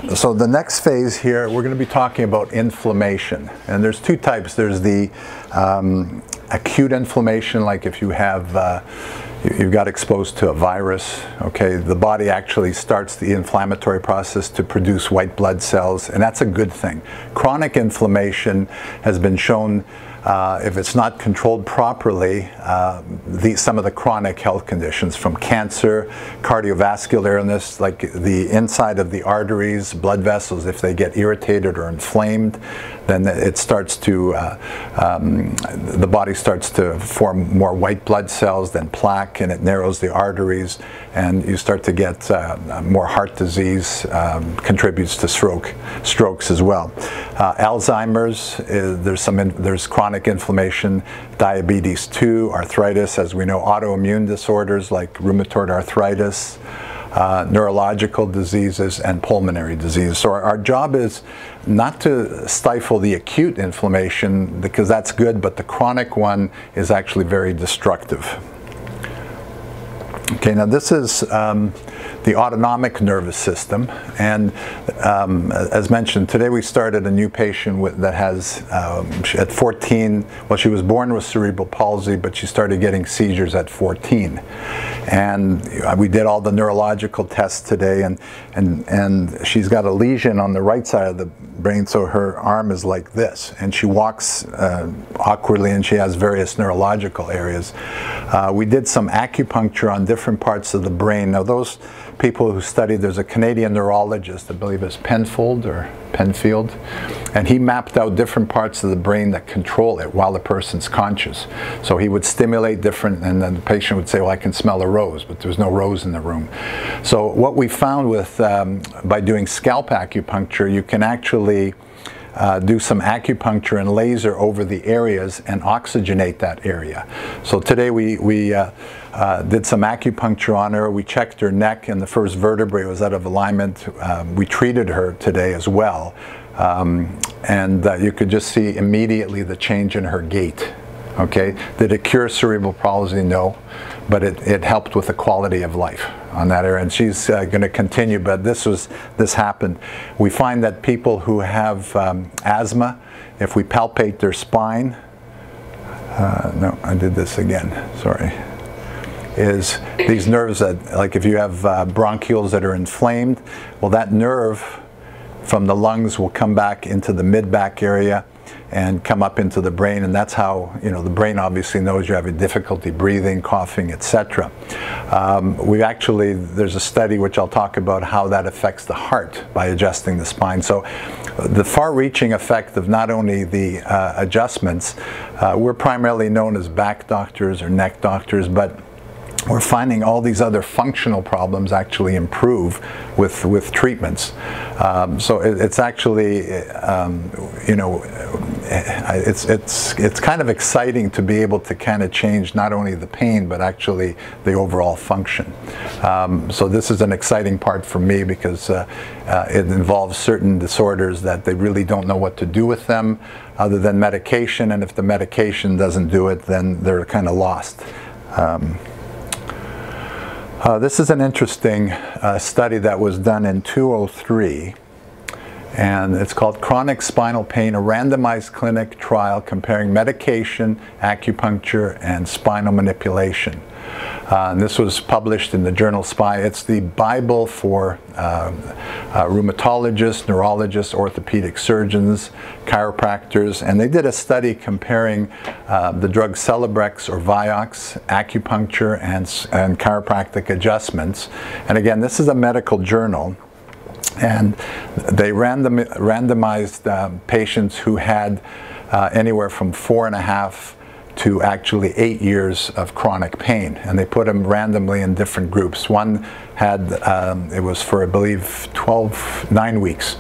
So the next phase here, we're going to be talking about inflammation. And there's two types. There's the acute inflammation, like if you have you've got exposed to a virus, okay, the body actually starts the inflammatory process to produce white blood cells, and that's a good thing. Chronic inflammation has been shown, if it's not controlled properly, some of the chronic health conditions, from cancer, cardiovascular illness, like the inside of the arteries, blood vessels, if they get irritated or inflamed, then it starts to, the body starts to form more white blood cells than plaque, and it narrows the arteries, and you start to get more heart disease, contributes to strokes as well. Alzheimer's, there's chronic inflammation, diabetes 2, arthritis, as we know, autoimmune disorders like rheumatoid arthritis, neurological diseases, and pulmonary disease. So our job is not to stifle the acute inflammation, because that's good, but the chronic one is actually very destructive. Okay, now this is the autonomic nervous system, and as mentioned, today we started a new patient that has, at 14, well, she was born with cerebral palsy, but she started getting seizures at 14. And we did all the neurological tests today, and she's got a lesion on the right side of the brain, so her arm is like this, and she walks awkwardly, and she has various neurological areas. We did some acupuncture on different parts of the brain. Now those people who studied, there's a Canadian neurologist, I believe it's Penfield, and he mapped out different parts of the brain that control it while the person's conscious. So he would stimulate different, and then the patient would say, well, I can smell a rose, but there's no rose in the room. So what we found with, by doing scalp acupuncture, you can actually do some acupuncture and laser over the areas and oxygenate that area. So today we did some acupuncture on her. We checked her neck, and the first vertebrae was out of alignment. We treated her today as well, and you could just see immediately the change in her gait. Okay, did it cure cerebral palsy? No, but it helped with the quality of life on that area, and she's going to continue. But this happened. We find that people who have asthma, if we palpate their spine, no, I did this again, sorry, is these nerves that, like if you have bronchioles that are inflamed, well, that nerve from the lungs will come back into the mid-back area and come up into the brain, and that's how, you know, the brain obviously knows you're having difficulty breathing, coughing, etc. There's a study which I'll talk about how that affects the heart by adjusting the spine. So the far-reaching effect of not only the adjustments, we're primarily known as back doctors or neck doctors, but we're finding all these other functional problems actually improve with treatments. So it's actually, you know, it's kind of exciting to be able to kind of change not only the pain but actually the overall function. So this is an exciting part for me, because it involves certain disorders that they really don't know what to do with them other than medication, and if the medication doesn't do it, then they're kind of lost. This is an interesting study that was done in 2003, and it's called Chronic Spinal Pain, a randomized clinic trial comparing medication, acupuncture, and spinal manipulation. And this was published in the journal Spine. It's the Bible for rheumatologists, neurologists, orthopedic surgeons, chiropractors, and they did a study comparing the drug Celebrex or Vioxx, acupuncture, and chiropractic adjustments. And again, this is a medical journal, and they randomized patients who had anywhere from 4.5 to actually 8 years of chronic pain, and they put them randomly in different groups. One had, it was for I believe 9 weeks,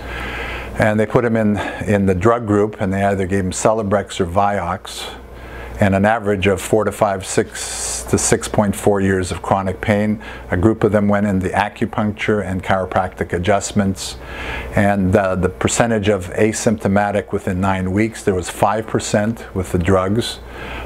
and they put them in the drug group, and they either gave them Celebrex or Vioxx, and an average of 4 to 5, 6 to 6.4 years of chronic pain. A group of them went in the acupuncture and chiropractic adjustments, and the percentage of asymptomatic within 9 weeks, there was 5% with the drugs,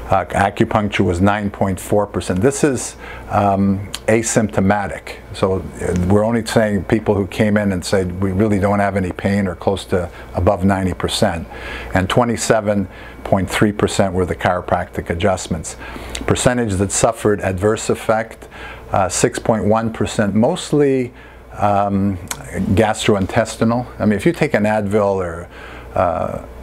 Acupuncture was 9.4%. This is asymptomatic. So we're only saying people who came in and said, we really don't have any pain, or close to above 90%. And 27.3% were the chiropractic adjustments. Percentage that suffered adverse effect, 6.1%, mostly gastrointestinal. I mean, if you take an Advil or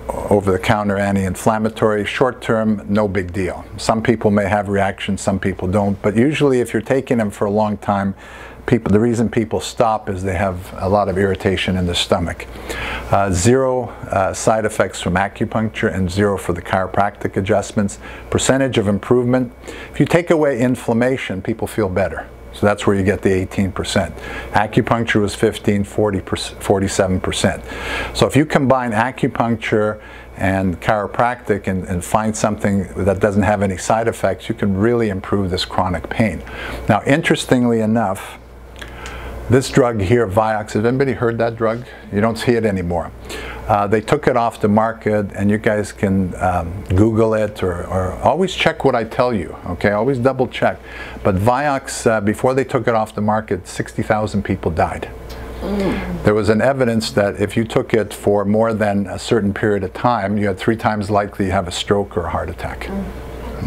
over-the-counter anti-inflammatory, short-term, no big deal. Some people may have reactions, some people don't, but usually if you're taking them for a long time, the reason people stop is they have a lot of irritation in the stomach. Zero side effects from acupuncture and zero for the chiropractic adjustments. Percentage of improvement, if you take away inflammation, people feel better. So that's where you get the 18%. Acupuncture was 15, 47%. So if you combine acupuncture and chiropractic and find something that doesn't have any side effects, you can really improve this chronic pain. Now, interestingly enough, this drug here, Vioxx, has anybody heard that drug? You don't see it anymore. They took it off the market, and you guys can Google it, or always check what I tell you, okay? Always double check. But Vioxx, before they took it off the market, 60,000 people died. There was an evidence that if you took it for more than a certain period of time, you had 3 times likely to have a stroke or a heart attack.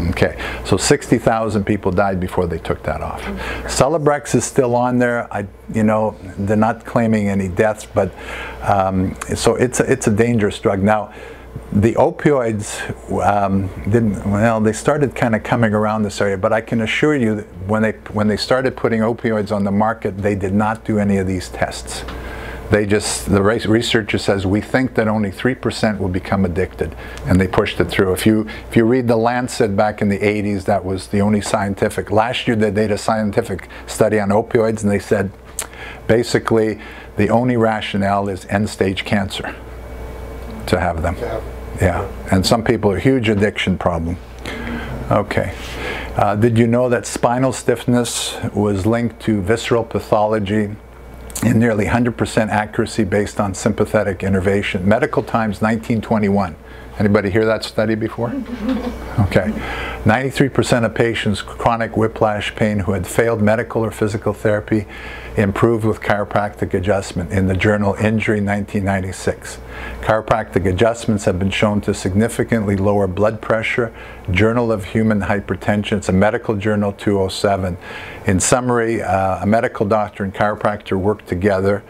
Okay, so 60,000 people died before they took that off. Celebrex is still on there. You know, they're not claiming any deaths, but so it's a dangerous drug. Now, the opioids they started kind of coming around this area, but I can assure you that when they started putting opioids on the market, they did not do any of these tests. The researcher says, we think that only 3% will become addicted, and they pushed it through. If you read the Lancet back in the 80s, that was the only scientific. Last year they did a scientific study on opioids, and they said, basically, the only rationale is end-stage cancer to have them. Yeah, and some people, a huge addiction problem. Okay. Did you know that spinal stiffness was linked to visceral pathology in nearly 100% accuracy based on sympathetic innervation? Medical Times, 1921. Anybody hear that study before? Okay. 93% of patients with chronic whiplash pain who had failed medical or physical therapy improved with chiropractic adjustment, in the journal Injury, 1996. Chiropractic adjustments have been shown to significantly lower blood pressure. Journal of Human Hypertension, it's a medical journal, 207. In summary, a medical doctor and chiropractor worked together,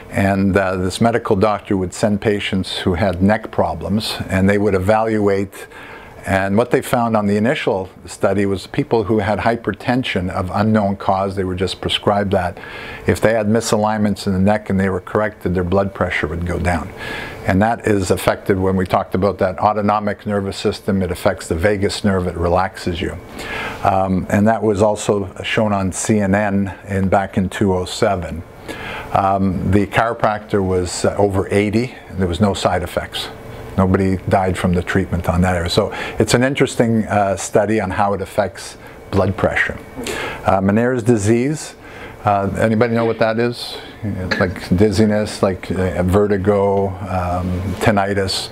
and this medical doctor would send patients who had neck problems, and they would evaluate. And what they found on the initial study was people who had hypertension of unknown cause, they were just prescribed that. If they had misalignments in the neck and they were corrected, their blood pressure would go down. And that is affected when we talked about that autonomic nervous system. It affects the vagus nerve, it relaxes you. And that was also shown on CNN back in 2007. The chiropractor was over 80, and there was no side effects. Nobody died from the treatment on that area. So it's an interesting study on how it affects blood pressure. Meniere's disease, anybody know what that is? It's like dizziness, like vertigo, tinnitus,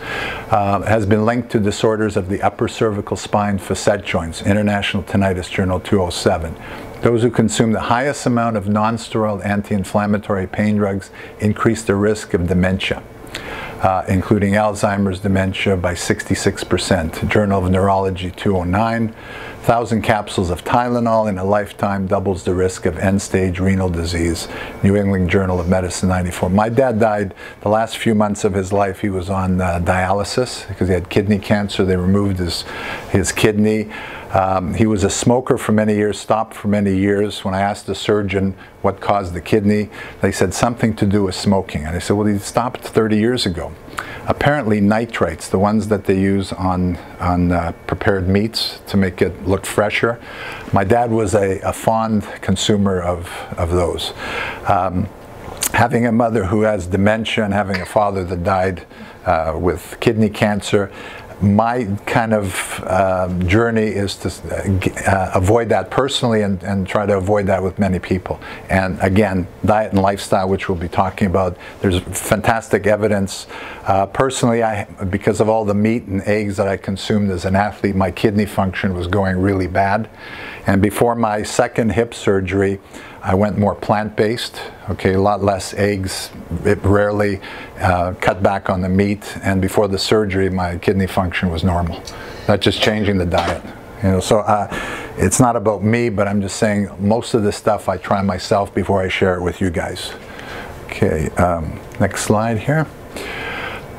has been linked to disorders of the upper cervical spine facet joints, International Tinnitus Journal, 207. Those who consume the highest amount of non-steroidal anti-inflammatory pain drugs increase the risk of dementia, including Alzheimer's dementia, by 66%. Journal of Neurology, 209. 1,000 capsules of Tylenol in a lifetime doubles the risk of end-stage renal disease. New England Journal of Medicine, 94. My dad died the last few months of his life. He was on dialysis because he had kidney cancer. They removed his kidney. He was a smoker for many years, stopped for many years. When I asked the surgeon what caused the kidney, they said something to do with smoking. And I said, well, he stopped 30 years ago. Apparently nitrates, the ones that they use on prepared meats to make it look fresher. My dad was a fond consumer of those. Having a mother who has dementia and having a father that died with kidney cancer, my kind of journey is to avoid that personally and try to avoid that with many people. And again, diet and lifestyle, which we'll be talking about, there's fantastic evidence. Personally, because of all the meat and eggs that I consumed as an athlete, my kidney function was going really bad. And before my second hip surgery, I went more plant-based, okay, a lot less eggs, rarely cut back on the meat, and before the surgery my kidney function was normal. That's just changing the diet. You know, so it's not about me, but I'm just saying most of this stuff I try myself before I share it with you guys. Okay, next slide here.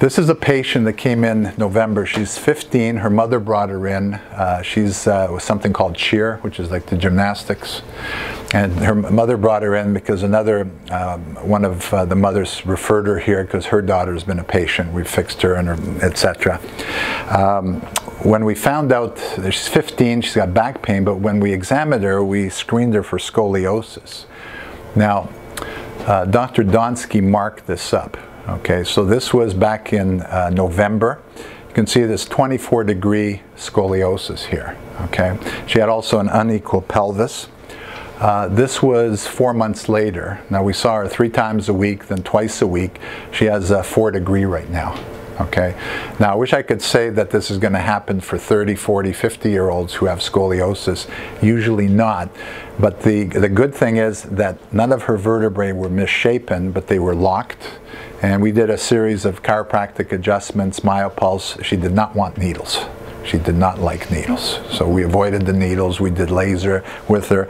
This is a patient that came in November. She's 15. Her mother brought her in. She's with something called cheer, which is like the gymnastics. And her mother brought her in because another one of the mothers referred her here because her daughter's been a patient. We fixed her and her, etc. When we found out that she's 15, she's got back pain, but when we examined her, we screened her for scoliosis. Now, Dr. Donsky marked this up. Okay, so this was back in November. You can see this 24-degree scoliosis here. Okay, she had also an unequal pelvis. This was 4 months later. Now we saw her 3 times a week, then twice a week. She has a 4-degree right now. Okay, now I wish I could say that this is going to happen for 30, 40, 50-year-olds who have scoliosis. Usually not. But the good thing is that none of her vertebrae were misshapen, but they were locked. And we did a series of chiropractic adjustments, myopulse. She did not want needles. She did not like needles. So we avoided the needles. We did laser with her.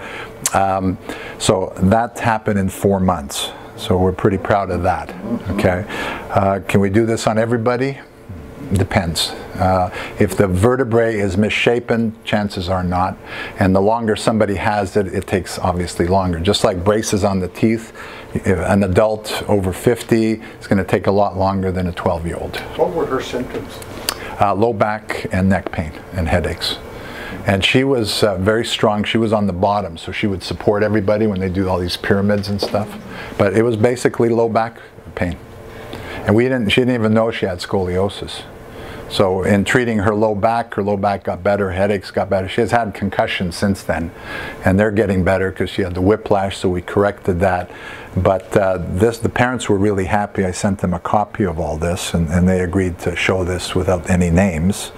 So that happened in 4 months. So we're pretty proud of that. Okay. Can we do this on everybody? Depends. If the vertebrae is misshapen, chances are not. And the longer somebody has it, it takes obviously longer. Just like braces on the teeth, an adult over 50 is going to take a lot longer than a 12-year-old. What were her symptoms? Low back and neck pain and headaches. And she was very strong. She was on the bottom, so she would support everybody when they do all these pyramids and stuff. But it was basically low back pain. And she didn't even know she had scoliosis. So in treating her low back got better, headaches got better. She has had concussions since then, and they're getting better because she had the whiplash, so we corrected that. But the parents were really happy. I sent them a copy of all this, and they agreed to show this without any names.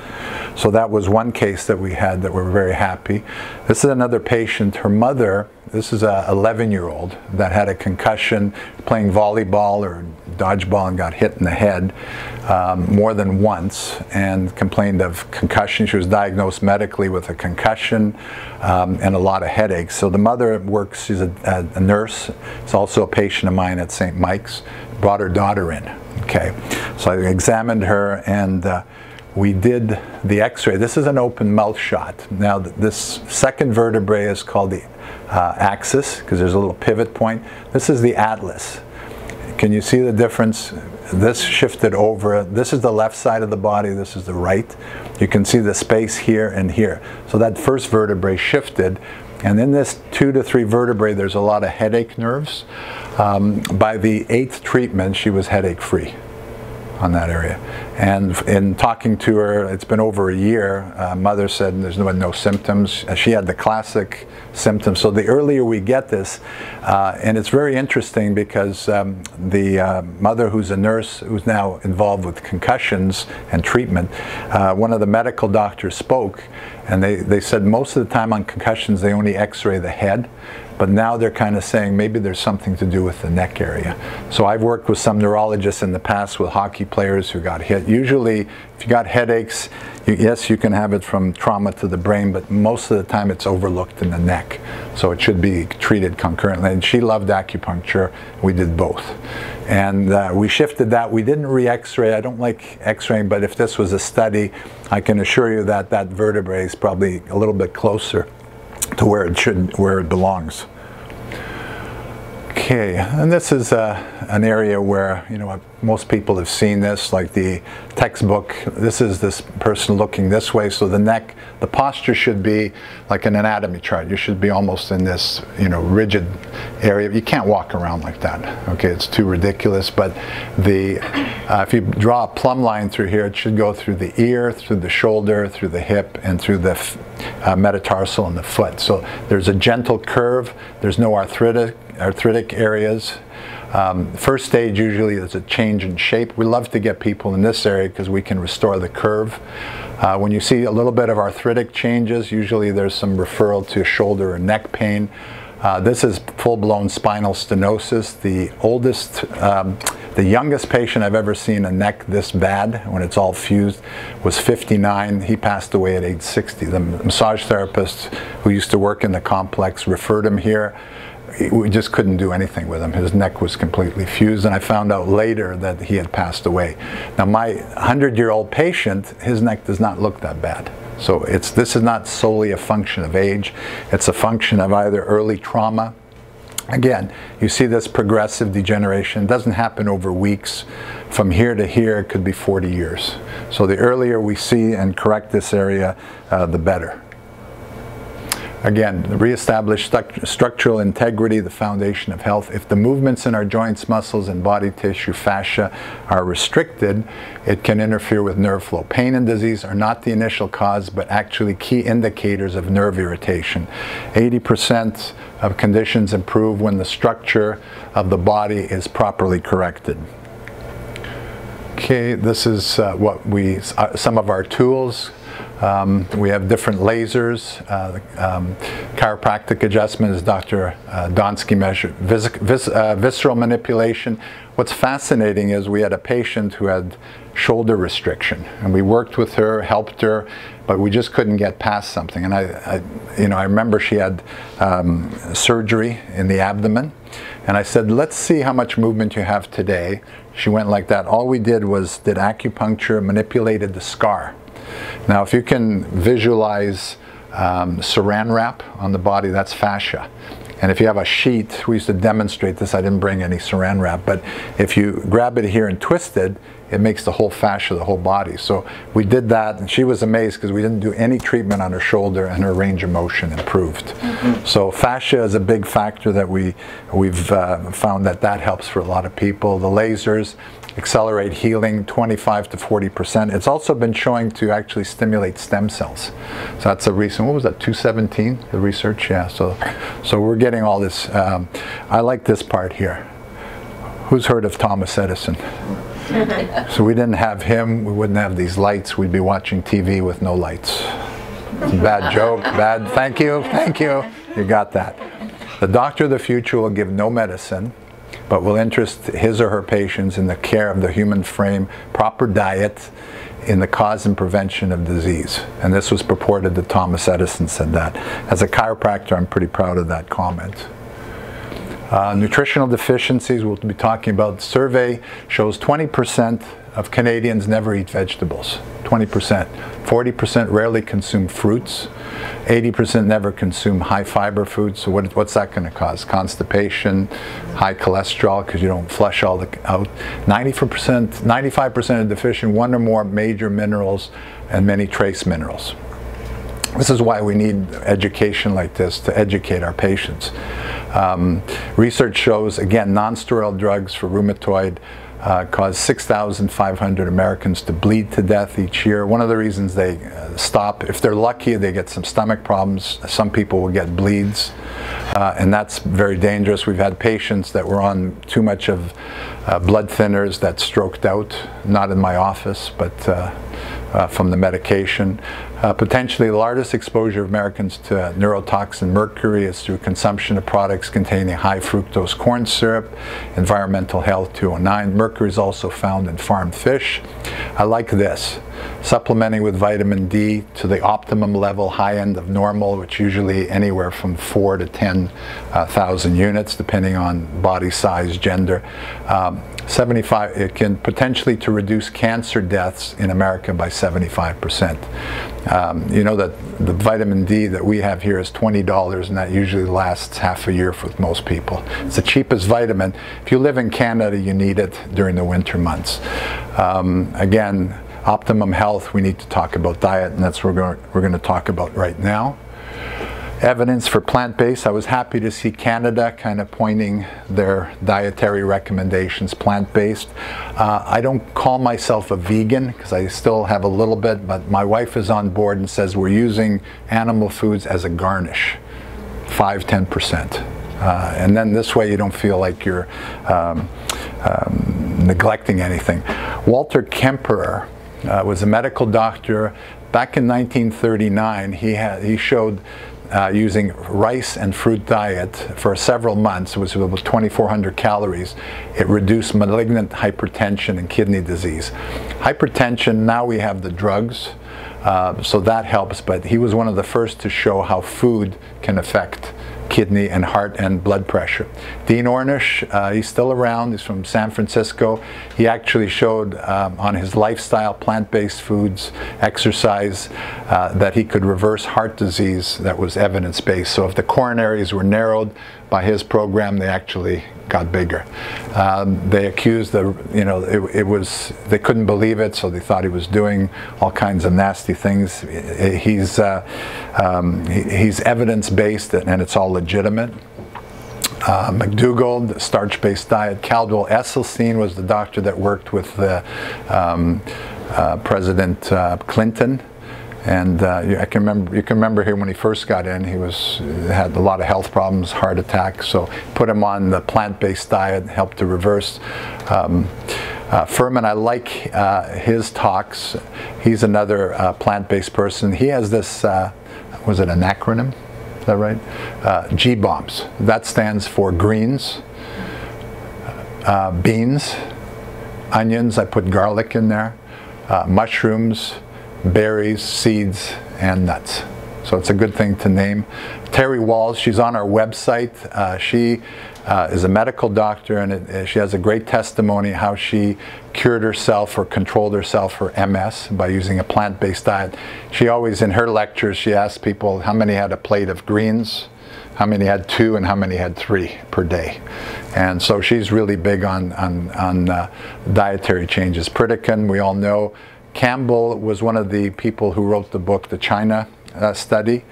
So that was one case that we had that we're very happy. This is another patient. Her mother, this is a 11-year-old that had a concussion playing volleyball or dodgeball and got hit in the head more than once and complained of concussion. She was diagnosed medically with a concussion and a lot of headaches. So the mother works, she's a nurse. It's also a patient of mine at St. Mike's. Brought her daughter in. Okay, so I examined her and we did the x-ray. This is an open mouth shot. Now this second vertebrae is called the axis because there's a little pivot point. This is the atlas. Can you see the difference? This shifted over. This is the left side of the body. This is the right. You can see the space here and here. So that first vertebrae shifted. And in this 2 to 3 vertebrae, there's a lot of headache nerves. By the 8th treatment, she was headache free on that area. And in talking to her, it's been over a year, mother said there's no symptoms. She had the classic symptoms. So the earlier we get this, and it's very interesting because the mother who's a nurse who's now involved with concussions and treatment, one of the medical doctors spoke and they said most of the time on concussions they only x-ray the head. But now they're kind of saying maybe there's something to do with the neck area. So I've worked with some neurologists in the past with hockey players who got hit. Usually, if you got headaches, yes, you can have it from trauma to the brain, but most of the time it's overlooked in the neck. So it should be treated concurrently. And she loved acupuncture. We did both. And we shifted that. We didn't re-x-ray. I don't like x-raying, but if this was a study, I can assure you that that vertebrae is probably a little bit closer to where it belongs. Okay, and this is an area where, you know, most people have seen this, like the textbook. This is this person looking this way, so the neck, the posture should be like an anatomy chart. You should be almost in this, you know, rigid area. You can't walk around like that. Okay, it's too ridiculous. But the if you draw a plumb line through here, it should go through the ear, through the shoulder, through the hip, and through the metatarsal and the foot. So there's a gentle curve. There's no arthritic areas. First stage usually is a change in shape. We love to get people in this area because we can restore the curve. When you see a little bit of arthritic changes, usually there's some referral to shoulder or neck pain. This is full-blown spinal stenosis. The youngest patient I've ever seen a neck this bad, when it's all fused, was 59. He passed away at age 60. The massage therapist who used to work in the complex referred him here. We just couldn't do anything with him. His neck was completely fused, and I found out later that he had passed away. Now, my 100-year-old patient, his neck does not look that bad. So this is not solely a function of age. It's a function of either early trauma. Again, you see this progressive degeneration. It doesn't happen over weeks. From here to here, it could be 40 years. So the earlier we see and correct this area, the better. Again, reestablish structural integrity, the foundation of health. If the movements in our joints, muscles, and body tissue, fascia, are restricted, it can interfere with nerve flow. Pain and disease are not the initial cause, but actually key indicators of nerve irritation. 80% of conditions improve when the structure of the body is properly corrected. Okay, this is some of our tools. We have different lasers. Chiropractic adjustment is Dr. Donsky measure. Visceral manipulation. What's fascinating is we had a patient who had shoulder restriction, and we worked with her, helped her, but we just couldn't get past something. And I remember she had surgery in the abdomen, and I said, let's see how much movement you have today. She went like that. All we did was did acupuncture, manipulated the scar. Now, if you can visualize saran wrap on the body, that's fascia. And if you have a sheet, we used to demonstrate this. I didn't bring any saran wrap, but if you grab it here and twist it, it makes the whole fascia, the whole body. So we did that, and she was amazed because we didn't do any treatment on her shoulder, and her range of motion improved. Mm-hmm. So fascia is a big factor that we've found that helps for a lot of people. The lasers accelerate healing 25 to 40%. It's also been showing to actually stimulate stem cells. So that's a recent, what was that, 217, the research? Yeah, so we're getting all this. I like this part here. Who's heard of Thomas Edison? So we didn't have him, we wouldn't have these lights, we'd be watching TV with no lights. It's a bad joke, bad, thank you, you got that. The doctor of the future will give no medicine, but will interest his or her patients in the care of the human frame, proper diet, in the cause and prevention of disease. And this was purported that Thomas Edison said that. As a chiropractor, I'm pretty proud of that comment. Nutritional deficiencies, we'll be talking about. Survey shows 20% of Canadians never eat vegetables. 20%. 40% rarely consume fruits. 80% never consume high fiber foods. So what's that going to cause? Constipation, high cholesterol because you don't flush all out. 95% are deficient one or more major minerals and many trace minerals. This is why we need education like this to educate our patients. Research shows, again, non-steroidal drugs for rheumatoid cause 6,500 Americans to bleed to death each year. One of the reasons they stop, if they're lucky, they get some stomach problems. Some people will get bleeds, and that's very dangerous. We've had patients that were on too much of blood thinners that stroked out, not in my office, but from the medication. Potentially the largest exposure of Americans to neurotoxin mercury is through consumption of products containing high fructose corn syrup, Environmental Health 209. Mercury is also found in farmed fish. I like this. supplementing with vitamin D to the optimum level, high end of normal, which usually anywhere from 4 to 10,000 units, depending on body size, gender. 75, it can potentially to reduce cancer deaths in America by 75%. You know that the vitamin D that we have here is $20, and that usually lasts half a year for most people. It's the cheapest vitamin. If you live in Canada, you need it during the winter months. Again, optimum health, we need to talk about diet, and that's what we're going to talk about right now. Evidence for plant-based. I was happy to see Canada kind of pointing their dietary recommendations plant-based. I don't call myself a vegan because I still have a little bit, but my wife is on board and says we're using animal foods as a garnish, 5–10%. And then this way you don't feel like you're neglecting anything. Walter Kemperer was a medical doctor. Back in 1939, he showed using rice and fruit diet for several months, it was about 2,400 calories, it reduced malignant hypertension and kidney disease. Hypertension, now we have the drugs, so that helps, but he was one of the first to show how food can affect kidney and heart and blood pressure. Dean Ornish, he's still around, he's from San Francisco. He actually showed on his lifestyle, plant-based foods, exercise, that he could reverse heart disease that was evidence-based. So if the coronaries were narrowed by his program, they actually got bigger. They accused they couldn't believe it, so they thought he was doing all kinds of nasty things. He's evidence-based, and it's all legitimate. McDougall, the starch-based diet. Caldwell Esselstyn was the doctor that worked with President Clinton. And you can remember him when he first got in. He had a lot of health problems, heart attacks. So put him on the plant-based diet, helped to reverse. Furman, I like his talks. He's another plant-based person. He has this, was it an acronym? Is that right? G-BOMBS. That stands for greens, beans, onions. I put garlic in there, mushrooms, berries, seeds, and nuts. So it's a good thing to name. Terry Walls, she's on our website. She is a medical doctor, and she has a great testimony how she cured herself or controlled herself for MS by using a plant-based diet. She always, in her lectures, she asks people how many had a plate of greens, how many had 2, and how many had 3 per day. And so she's really big on dietary changes. Pritikin, we all know. Campbell was one of the people who wrote the book, The China Study.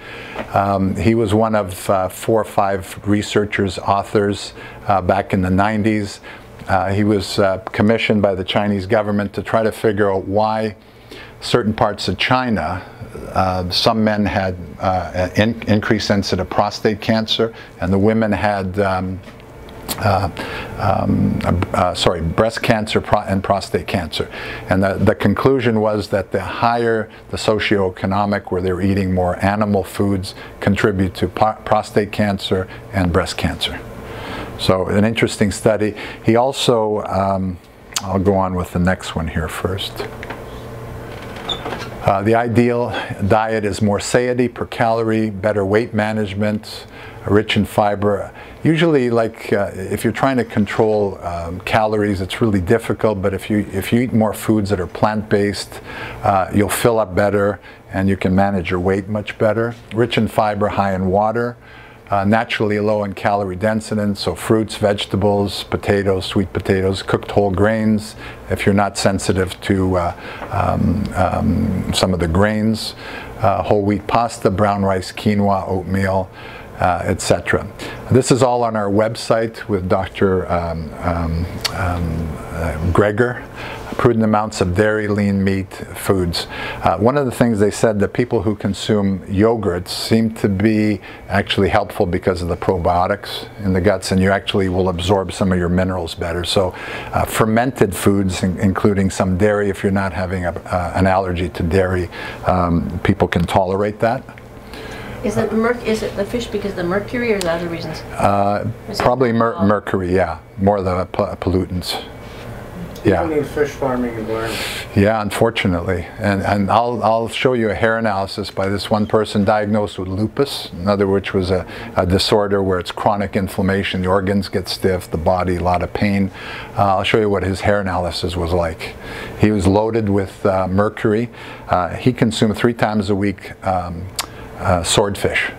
He was one of 4 or 5 researchers, authors back in the 90s. He was commissioned by the Chinese government to try to figure out why certain parts of China, some men had increased incidence of prostate cancer, and the women had breast cancer and prostate cancer. And the conclusion was that the higher the socioeconomic, where they were eating more animal foods, contribute to prostate cancer and breast cancer. So an interesting study. He also, I'll go on with the next one here first. The ideal diet is more satiety per calorie, better weight management, rich in fiber. Usually, like if you're trying to control calories, it's really difficult, but if you eat more foods that are plant-based, you'll fill up better and you can manage your weight much better. Rich in fiber, high in water, naturally low in calorie density, so fruits, vegetables, potatoes, sweet potatoes, cooked whole grains, if you're not sensitive to some of the grains, whole wheat pasta, brown rice, quinoa, oatmeal, etc. This is all on our website with Dr. Greger. Prudent amounts of dairy, lean meat, foods. One of the things they said that people who consume yogurts seem to be actually helpful because of the probiotics in the guts, and you actually will absorb some of your minerals better. So fermented foods, including some dairy, if you're not having an allergy to dairy, people can tolerate that. Is it the fish because of the mercury, or is there other reasons? Probably mercury, yeah, more of the pollutants. Yeah. Even in fish farming environment. Yeah, unfortunately. And I'll show you a hair analysis by this one person diagnosed with lupus, which was a disorder where it's chronic inflammation. The organs get stiff, the body, a lot of pain. I'll show you what his hair analysis was like. He was loaded with mercury. He consumed 3 times a week swordfish.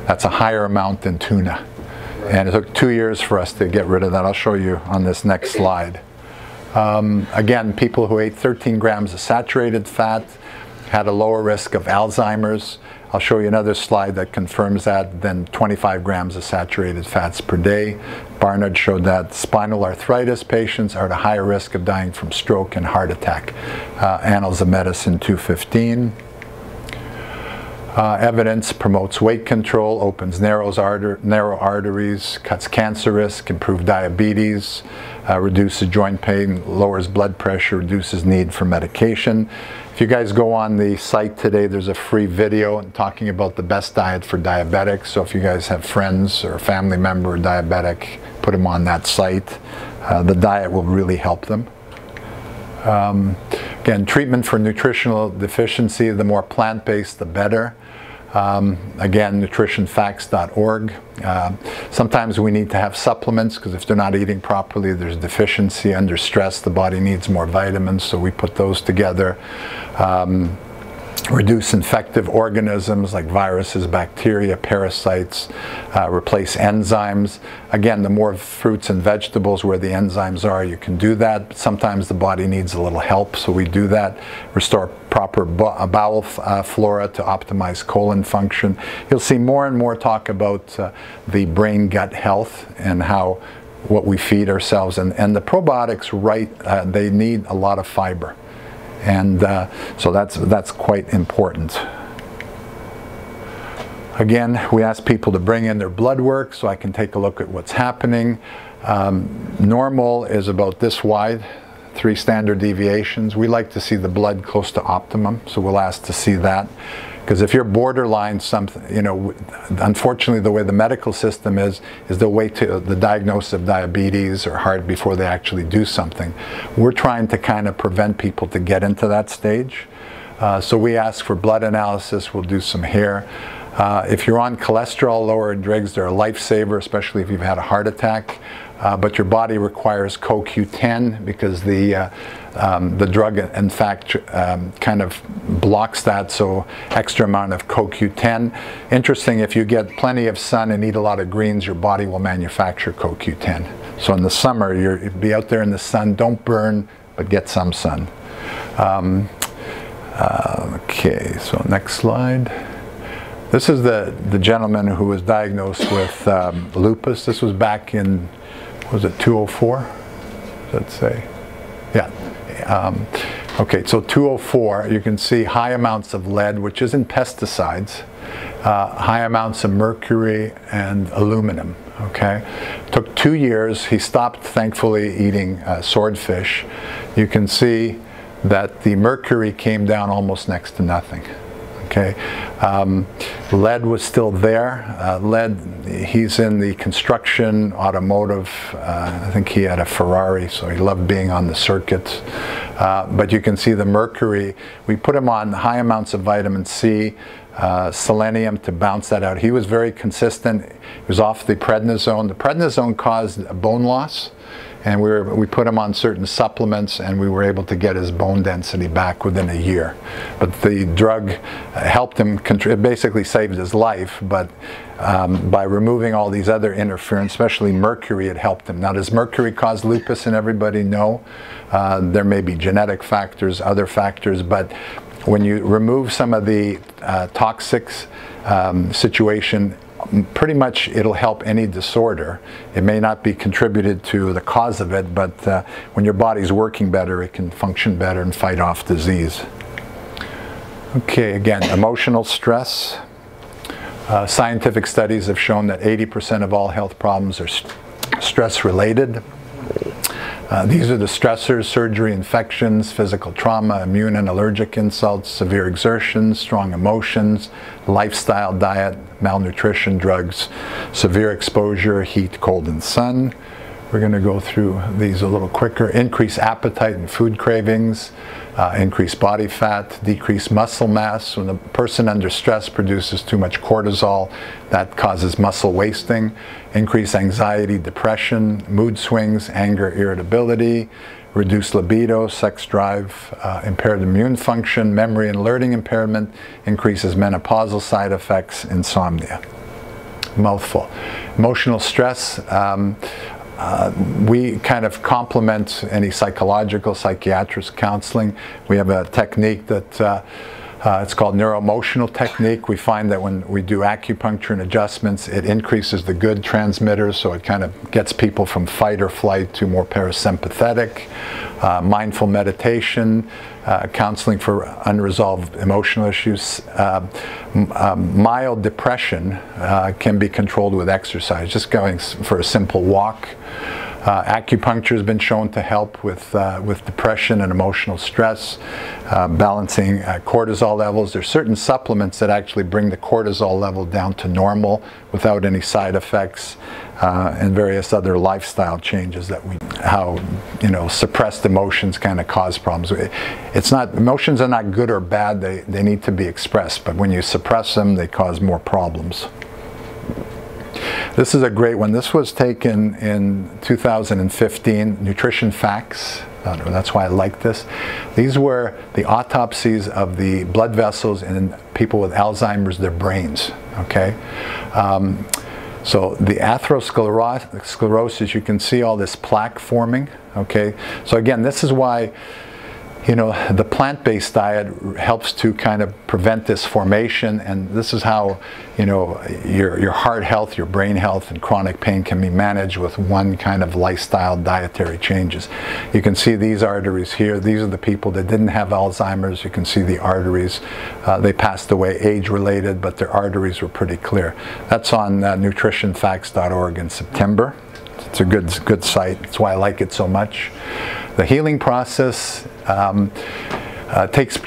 That's a higher amount than tuna. Right. And it took 2 years for us to get rid of that. I'll show you on this next slide. Again, people who ate 13 grams of saturated fat had a lower risk of Alzheimer's. I'll show you another slide that confirms that, than 25 grams of saturated fats per day. Barnard showed that spinal arthritis patients are at a higher risk of dying from stroke and heart attack. Annals of Medicine 215. Evidence promotes weight control, opens narrow arteries, cuts cancer risk, improves diabetes, reduces joint pain, lowers blood pressure, reduces need for medication. If you guys go on the site today, there's a free video talking about the best diet for diabetics. So if you guys have friends or a family member diabetic, put them on that site. The diet will really help them. Again, treatment for nutritional deficiency, the more plant-based, the better. Again, nutritionfacts.org. Sometimes we need to have supplements because if they're not eating properly, there's deficiency. Under stress, the body needs more vitamins, so we put those together. Reduce infective organisms like viruses, bacteria, parasites, replace enzymes. Again, the more fruits and vegetables where the enzymes are, you can do that. But sometimes the body needs a little help, so we do that. Restore proper bowel flora to optimize colon function. You'll see more and more talk about the brain-gut health and how what we feed ourselves. And the probiotics, they need a lot of fiber. And so that's quite important. Again, we ask people to bring in their blood work so I can take a look at what's happening. Normal is about this wide, 3 standard deviations. We like to see the blood close to optimum, so we'll ask to see that. Because if you're borderline something, you know, unfortunately the way the medical system is they'll wait to the diagnosis of diabetes or heart before they actually do something. We're trying to kind of prevent people to get into that stage. So we ask for blood analysis, we'll do some hair. If you're on cholesterol lowering drugs, they're a lifesaver, especially if you've had a heart attack. But your body requires CoQ10 because the drug, in fact, kind of blocks that, so extra amount of CoQ10. Interesting, if you get plenty of sun and eat a lot of greens, your body will manufacture CoQ10. So in the summer, you'd be out there in the sun, don't burn, but get some sun. Okay, so next slide. This is the gentleman who was diagnosed with lupus. This was back in, was it 204? Does that say? Yeah. Okay, so 204, you can see high amounts of lead, which isn't pesticides, high amounts of mercury and aluminum. Okay, took 2 years. He stopped, thankfully, eating swordfish. You can see that the mercury came down almost next to nothing. Okay, lead was still there. Lead, he's in the construction, automotive. I think he had a Ferrari, so he loved being on the circuits. But you can see the mercury. We put him on high amounts of vitamin C, selenium to bounce that out. He was very consistent. He was off the prednisone. The prednisone caused bone loss. And we put him on certain supplements, and we were able to get his bone density back within a year. But the drug helped him, it basically saved his life, but by removing all these other interference, especially mercury, it helped him. Now, does mercury cause lupus in everybody? No. There may be genetic factors, other factors, but when you remove some of the toxics situation, pretty much it'll help any disorder. It may not be contributed to the cause of it, but when your body's working better, it can function better and fight off disease. Okay, again, emotional stress. Scientific studies have shown that 80% of all health problems are stress-related. These are the stressors: surgery, infections, physical trauma, immune and allergic insults, severe exertions, strong emotions, lifestyle, diet, malnutrition, drugs, severe exposure, heat, cold, and sun, We're going to go through these a little quicker. Increase appetite and food cravings, increase body fat, decrease muscle mass. When a person under stress produces too much cortisol, that causes muscle wasting. Increase anxiety, depression, mood swings, anger, irritability, reduce libido, sex drive, impaired immune function, memory and learning impairment, increases menopausal side effects, insomnia. Mouthful. Emotional stress. We kind of complement any psychological, psychiatric counseling. We have a technique that it's called neuroemotional technique. We find that when we do acupuncture and adjustments, it increases the good transmitters, so it kind of gets people from fight or flight to more parasympathetic. Mindful meditation, counseling for unresolved emotional issues. Mild depression can be controlled with exercise, just going for a simple walk. Acupuncture has been shown to help with depression and emotional stress, balancing cortisol levels. There's certain supplements that actually bring the cortisol level down to normal without any side effects, and various other lifestyle changes that how suppressed emotions kind of cause problems. It's not, emotions are not good or bad, they need to be expressed, but when you suppress them, they cause more problems. This is a great one. This was taken in 2015, Nutrition Facts. That's why I like this. These were the autopsies of the blood vessels in people with Alzheimer's, their brains, okay? So the atherosclerosis, you can see all this plaque forming, okay? So again, this is why the plant-based diet helps to kind of prevent this formation, and this is how your heart health, your brain health, and chronic pain can be managed with one kind of lifestyle dietary changes. You can see these arteries here. These are the people that didn't have Alzheimer's. You can see the arteries. They passed away age-related, but their arteries were pretty clear. That's on nutritionfacts.org in September. It's a good site. That's why I like it so much. The healing process takes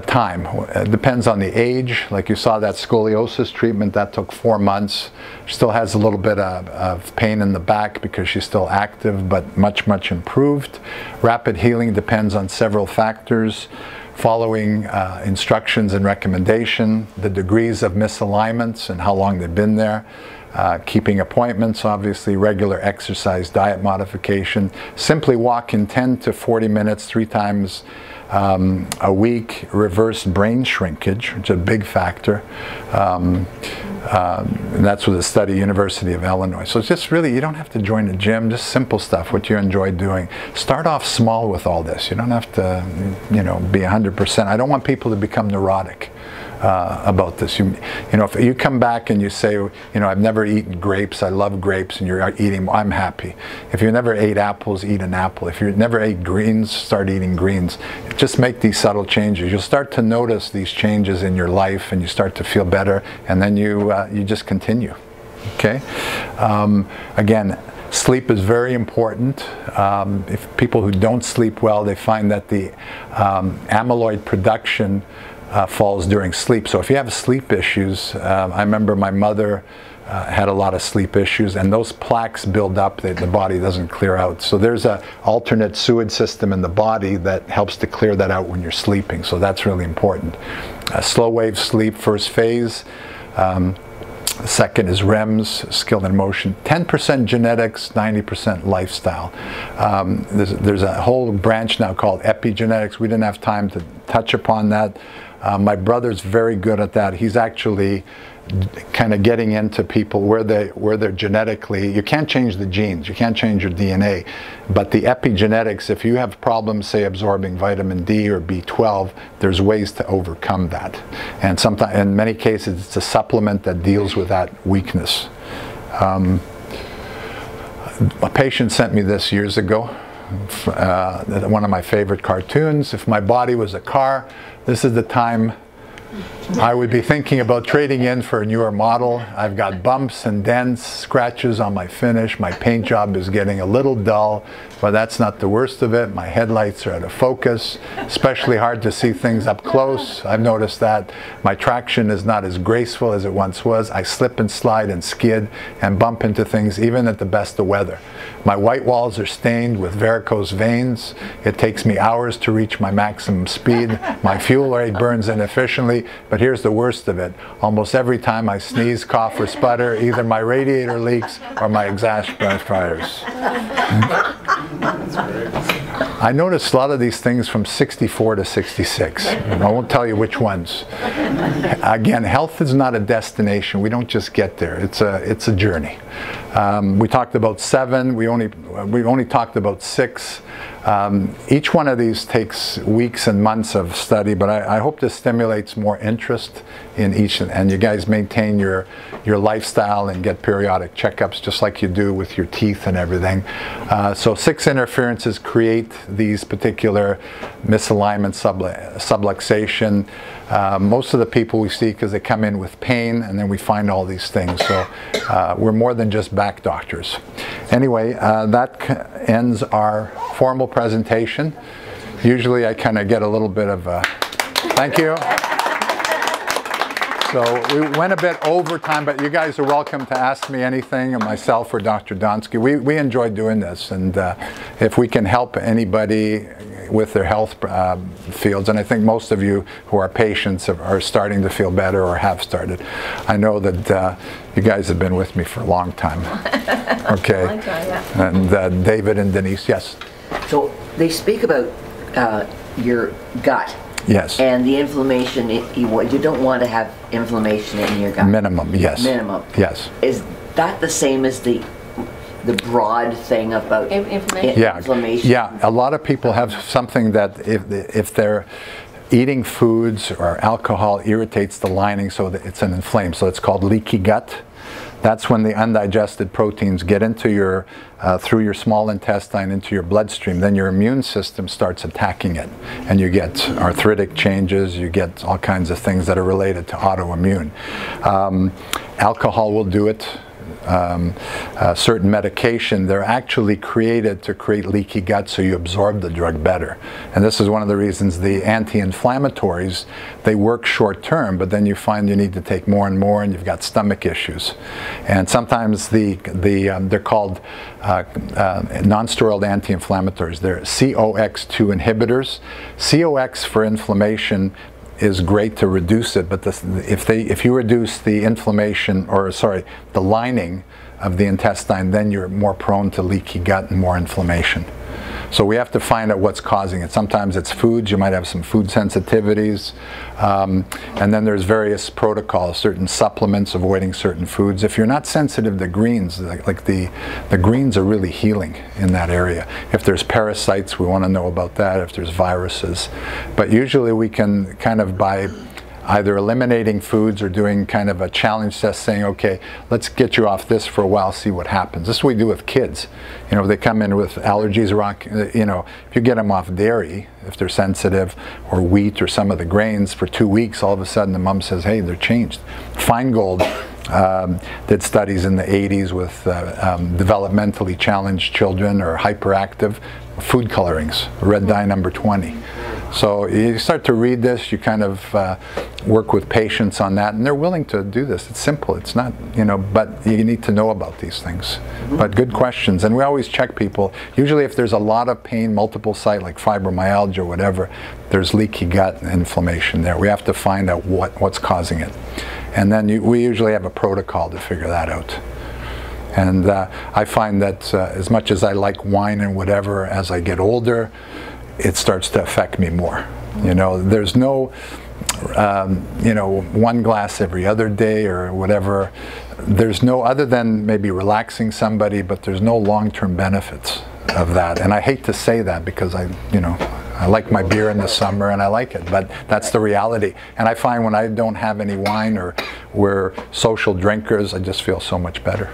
time. It depends on the age. Like you saw that scoliosis treatment, that took 4 months. She still has a little bit of pain in the back because she's still active, but much improved. Rapid healing depends on several factors. Following instructions and recommendation, the degrees of misalignments and how long they've been there. Keeping appointments, obviously, regular exercise, diet modification. Simply walk in 10 to 40 minutes 3 times a week. Reverse brain shrinkage, which is a big factor. And that's with a study, University of Illinois. So it's just really, you don't have to join a gym, just simple stuff, what you enjoy doing. Start off small with all this. You don't have to, be 100%. I don't want people to become neurotic about this. If you come back and you say, I've never eaten grapes, I love grapes, and you're eating, I'm happy. If you never ate apples, eat an apple. If you never ate greens, start eating greens. Just make these subtle changes. You'll start to notice these changes in your life, and you start to feel better, and then you just continue. Okay? Again, sleep is very important. If people who don't sleep well, they find that the amyloid production falls during sleep. So if you have sleep issues, I remember my mother had a lot of sleep issues, and those plaques build up, the body doesn't clear out. So there's an alternate sewage system in the body that helps to clear that out when you're sleeping, so that's really important. Slow wave sleep, first phase. Second is REMS, skill and motion. 10% genetics, 90% lifestyle. There's a whole branch now called epigenetics. We didn't have time to touch upon that. My brother's very good at that. He's actually kind of getting into people where they're genetically, you can't change the genes, you can't change your DNA, but the epigenetics, if you have problems, say absorbing vitamin D or B12, there's ways to overcome that. And sometimes, in many cases, it's a supplement that deals with that weakness. A patient sent me this years ago, one of my favorite cartoons. If my body was a car, this is the time I would be thinking about trading in for a newer model. I've got bumps and dents, scratches on my finish. My paint job is getting a little dull, but that's not the worst of it. My headlights are out of focus, especially hard to see things up close. I've noticed that. My traction is not as graceful as it once was. I slip and slide and skid and bump into things even at the best of weather. My white walls are stained with varicose veins. It takes me hours to reach my maximum speed. My fuel rate burns inefficiently, but here's the worst of it. Almost every time I sneeze, cough, or sputter, either my radiator leaks or my exhaust fires. I noticed a lot of these things from 64 to 66. I won't tell you which ones. Again, health is not a destination. We don't just get there. It's a journey. We talked about 7. We only talked about 6. Each one of these takes weeks and months of study, but I hope this stimulates more interest in each, and you guys maintain your lifestyle and get periodic checkups just like you do with your teeth and everything. So 6 interferences create these particular misalignment, subluxation. Most of the people we see, because they come in with pain, and then we find all these things. So we're more than just back doctors. Anyway, that ends our formal presentation. Usually I kind of get a little bit of a thank you. So we went a bit over time, but you guys are welcome to ask me anything, and myself or Dr. Donsky. We enjoy doing this, and if we can help anybody with their health fields, and I think most of you who are patients are starting to feel better or have started. I know that you guys have been with me for a long time. Okay. Long time, yeah. And David and Denise, yes? So they speak about your gut. Yes. And the inflammation, you don't want to have inflammation in your gut. Minimum, yes. Minimum. Yes. Is that the same as the broad thing about inflammation? Yeah, a lot of people have something that if they're eating foods or alcohol irritates the lining so that it's an inflamed, so it's called leaky gut. That's when the undigested proteins get into your, through your small intestine into your bloodstream. Then your immune system starts attacking it. And you get arthritic changes, you get all kinds of things that are related to autoimmune. Alcohol will do it. Certain medication, they're actually created to create leaky gut so you absorb the drug better. And this is one of the reasons the anti-inflammatories, they work short term, but then you find you need to take more and more, and you've got stomach issues. And sometimes they're called non-steroidal anti-inflammatories. They're COX-2 inhibitors. COX for inflammation is great to reduce it, but if you reduce the inflammation, or sorry, the lining of the intestine, then you're more prone to leaky gut and more inflammation. So we have to find out what's causing it. Sometimes it's foods, you might have some food sensitivities, and then there's various protocols, certain supplements, avoiding certain foods. If you're not sensitive to greens, like the greens are really healing in that area. If there's parasites, we want to know about that, if there's viruses. But usually we can kind of, by either eliminating foods or doing kind of a challenge test, saying, okay, let's get you off this for a while, see what happens. This is what we do with kids. You know, they come in with allergies, you know, if you get them off dairy, if they're sensitive, or wheat or some of the grains for 2 weeks, all of a sudden the mom says, hey, they're changed. Feingold did studies in the 80s with developmentally challenged children or hyperactive, food colorings, red dye number 20. So you start to read this, you kind of work with patients on that, and they're willing to do this. It's simple, it's not, you know, but you need to know about these things. But good questions, and we always check people. Usually if there's a lot of pain, multiple site, like fibromyalgia or whatever, there's leaky gut inflammation there. We have to find out what's causing it. And then we usually have a protocol to figure that out. And I find that as much as I like wine and whatever, as I get older, it starts to affect me more. You know, there's no, you know, 1 glass every other day or whatever. There's no, other than maybe relaxing somebody, but there's no long-term benefits of that. And I hate to say that because you know, I like my beer in the summer and I like it, but that's the reality. And I find when I don't have any wine or we're social drinkers, I just feel so much better.